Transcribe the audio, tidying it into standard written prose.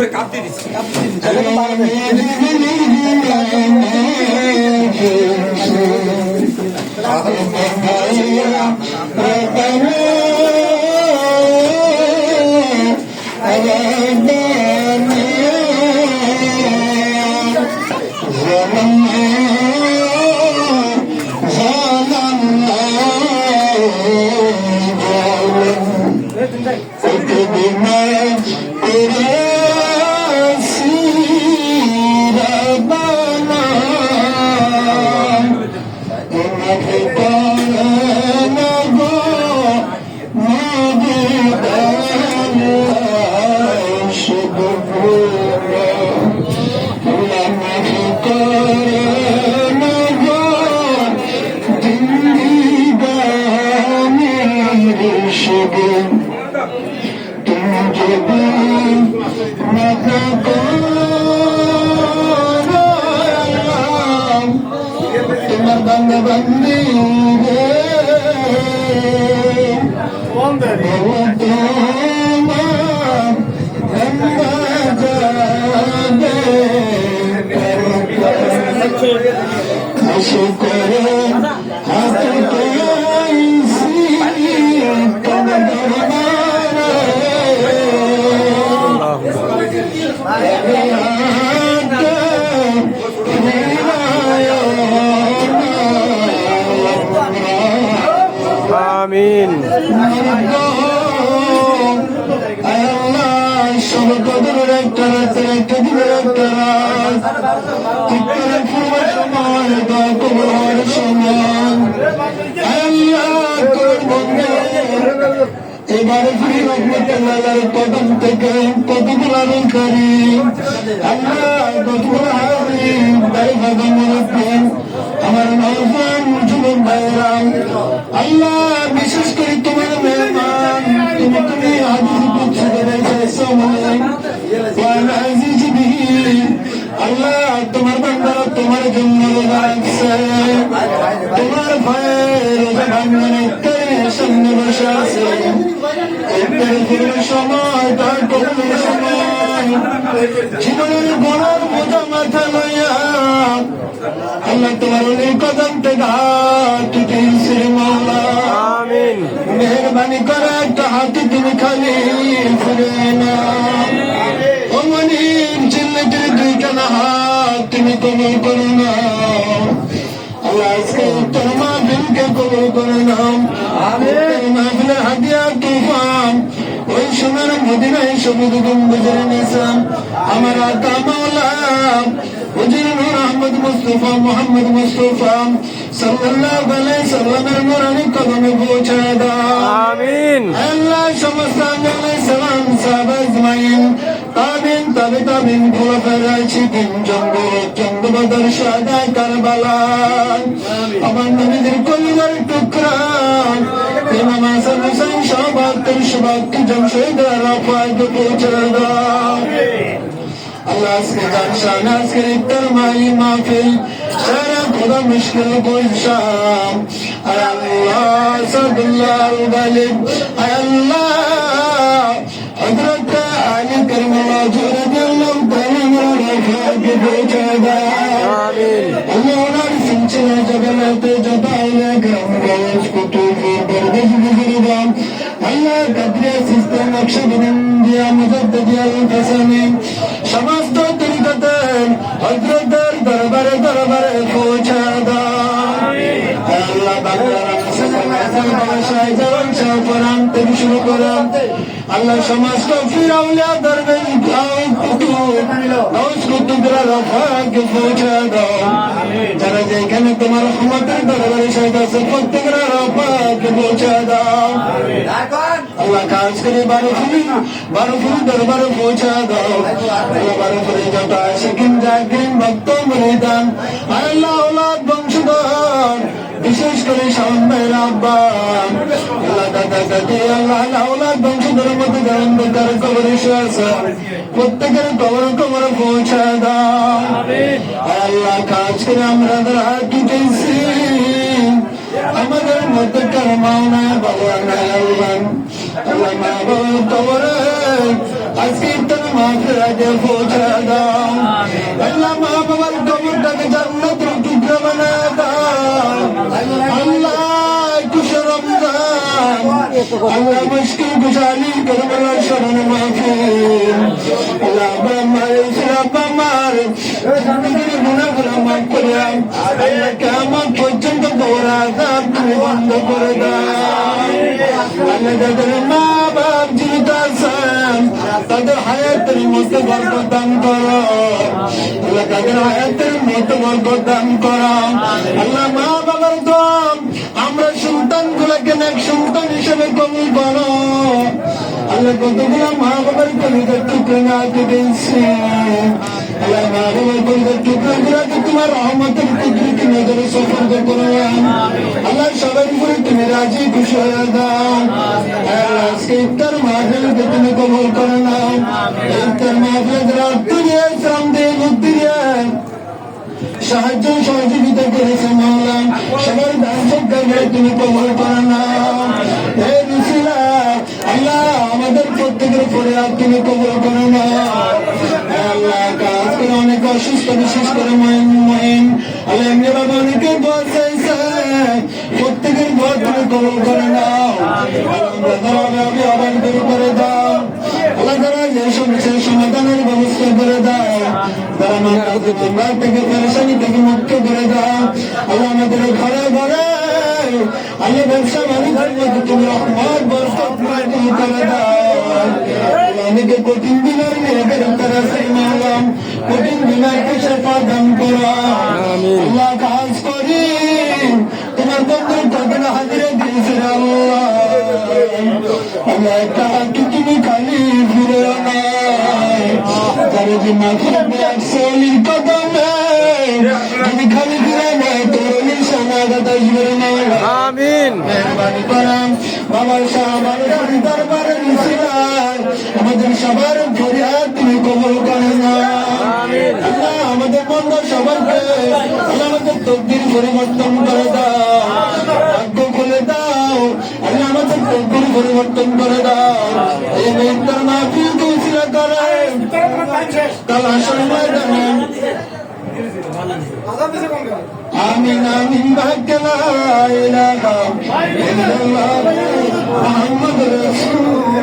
কাঁপতে দিচ্ছি তোমার বাংলা বন্দী আমিন। এবারে ফিরে রহমতুল্লাহ কদম থেকে কতগুলো করি আল্লাহ কতগুলো আমার নৌফান যুবক ভাইরাম আল্লাহ বিশেষ করে তোমার মেহমান তুমি আল্লাহ তোমার বান্দারা তোমার জন্য রাখছে তোমার ভয়ের ভাঙনে সামনে বসে আছে সময় তার কবুলের সময় জীবনের গণার বোঝা মাথা লইয়া আল্লাহ তোমার অনেক কদম থেকে হাত মাওলা মেহরবানি করে একটা হাতে তুমি খালি ফিরে না অমনির চিল্লেটির দুইখানা হাত তুমি কবুল করো না আল্লাহ আজকে তোর মাহফিলকে কবুল করে নাও মাহফিলের হাদিয়া তুফান ওই সোনার মদিনায় সবুজ গম্বুজের নিসান আমার আকা মাওলা হুজুর নূর আহমদ মুস্তাফা মোহাম্মদ মুস্তাফা সাল্লাল্লাহু আলাইহি সাল্লামের নূরানি কদমে পৌঁছে দাও আমিন আল্লাহ সমস্ত আলাইহিস সালাম সাহাবা আজমাইন তাবিন তাবিন খোলাফায়ে রাশিদিন জঙ্গ বদর শাহাদা কারবালা আমার নবীদের কলিজার টুকরা ইমাম হাসান হুসাইন শাহবাগের সুবাগকে জমশেদ আরাফাত পৌঁছে দাও আল্লাহ আজকে জানশান আজকে ইফতার মাহফিল সারা খোদা মুশকিল গুলশান আয় আল্লাহ সাদুল্লাহ গালিব আয় আল্লাহ হযরত আলী কারীমুল্লাহ রাদিয়াল্লাহু তাআলা রাফাকে পৌঁছে দাও আমিন আল্লাহ ওনার সিলসিলা জগন্নাথে জবাইলে গ্রামগঞ্জ কুতুব দরবেশ বুজুর্গান আল্লাহ কাদরিয়া সিস্টেম নকশবন্দিয়া মুজাদ্দিদিয়া হাসানি সমস্ত তরিকতের হযরতের দরবারে পৌঁছে দাও আল্লাহ বাংলার ভাষায় যেমন কোরআন থেকে শুরু করেন আল্লাহ সমস্ত ফিরাউলিয়া দরবেশ কুতুবরা রফাকে পৌঁছে দাও যারা যেখানে তোমার রহমতের দরবারে সাইড আছে প্রত্যেকরা রফাকে পৌঁছে দাও আল্লাহ খাস করে বারোফুলি দরবারে পৌঁছে দাও বারোফুলি যত আশিকিন জাকিরিন ভক্ত মুরিদান আল্লাহ আওলাদ বংশধর বিশেষ করে শাওন ভাইয়ের আব্বা আল্লাহ দাদা দাদি আল্লাহ আওলাদ বংশধরের মধ্যে অন্ধকার কবরে আছে প্রত্যেকের কবরে পৌঁছে দাও আল্লাহ কাজ করে আমরা হাত উঠেছি আমাদের মধ্যে কার মাওনা বাবা আল্লাহ মা বাবার কবরে আজকে তোর মাফরাজে পৌঁছা দাও আল্লাহ মা বাবার কবরটাকে জান্নাতের টুকরা বানায় দাও আল্লাহ কুশল রমজান আল্লাহ মুশকিল কুশালি করবার শরণ মাহফিল আল্লাহ আমার জিন্দেগির গুনাহগুলো মাফ করে আল্লাহ কিয়ামত পর্যন্ত বড় আযাব তুমি বন্ধ করে দাও আল্লাহ যাদের মা বাপ জীবিত আছেন তাদের হায়াতের মধ্যে বরকত দান করো আল্লাহ তাদের হায়াতের মধ্যে বরকত দান করো আল্লাহ মা বাবার দম আমরা সন্তানগুলোকে নেক সন্তান হিসেবে কবুল করো আল্লাহ কতগুলো মা বাবার কলিজার টুকরো না দিয়েছে আল্লাহ মা বাবার কলিজার টুকরো গুলোকে তোমার রহমতের কুদরতি নজরে সফর করো আল্লাহ সবার উপরে তুমি রাজি খুশি হয়ে দাও আল্লাহ আজকে ইফতার মাহফিলকে তুমি কবুল করে নাও ইফতার মাহফিল যারা অর্থ দিয়ে শ্রম দিয়ে বুদ্ধি দিয়ে সাহায্য সহযোগিতা করেছে মাওলা সবার দান সৎকার তুমি কবুল করে নাও হে রসুলা আল্লাহ আমাদের প্রত্যেকের পরে আর তুমি কবুল করে নাও আল্লাহ কাজ করে অনেক অসুস্থ বিশেষ করে মহিন আল্লাহ এমনি বাবা অনেকে দোয়া চাইছে প্রত্যেকের দোয়া তুমি কবুল করে নাও আবার দূর করে দাও আল্লাহ তারা যে সমস্যার সমাধানের ব্যবস্থা করে দাও তারা মামলা থেকে পেরেশানি থেকে মুক্ত করে দাও আল্লাহ আমাদের ঘরে ঘরে আল্লাহ ব্যবসা বাণিজ্যের মধ্যে তুমি রহমত বরকত তুমি করে দাও অনেকে কঠিন দিনের মেয়েদের তারা সেই মানলাম কঠিন দিনের পেশা দান করা আল্লাহ কাজ করি তোমার বন্ধুর কখন হাজিরে দিয়েছে আল্লাহ আল্লাহ একটা হাতে তুমি খালি ফিরে তারা যে মাথা একশোলির কদমে তুমি খালি ফিরে নেয় তোর নিশানা গাদা ফিরে নেয় আমিন মেহরবানি করাম বাবার সাহাবার দরবারে নিশিলায় আমাদের সবার ফরিয়াদ তুমি কবুল করে না আল্লাহ আমাদের বন্ধ সবারকে আল্লাহ আমাদের তকদির পরিবর্তন করে দাও ভাগ্য খুলে দাও আল্লাহ আমাদের তকদির পরিবর্তন করে দাও এই মেয়েটার মাহফিল দিয়েছিল করে কাল হাসর ময়দানে আমিন আমিন ভাগ্য লা ইলাহা ইল্লাল্লাহ মুহাম্মাদুর রাসূলুল্লাহ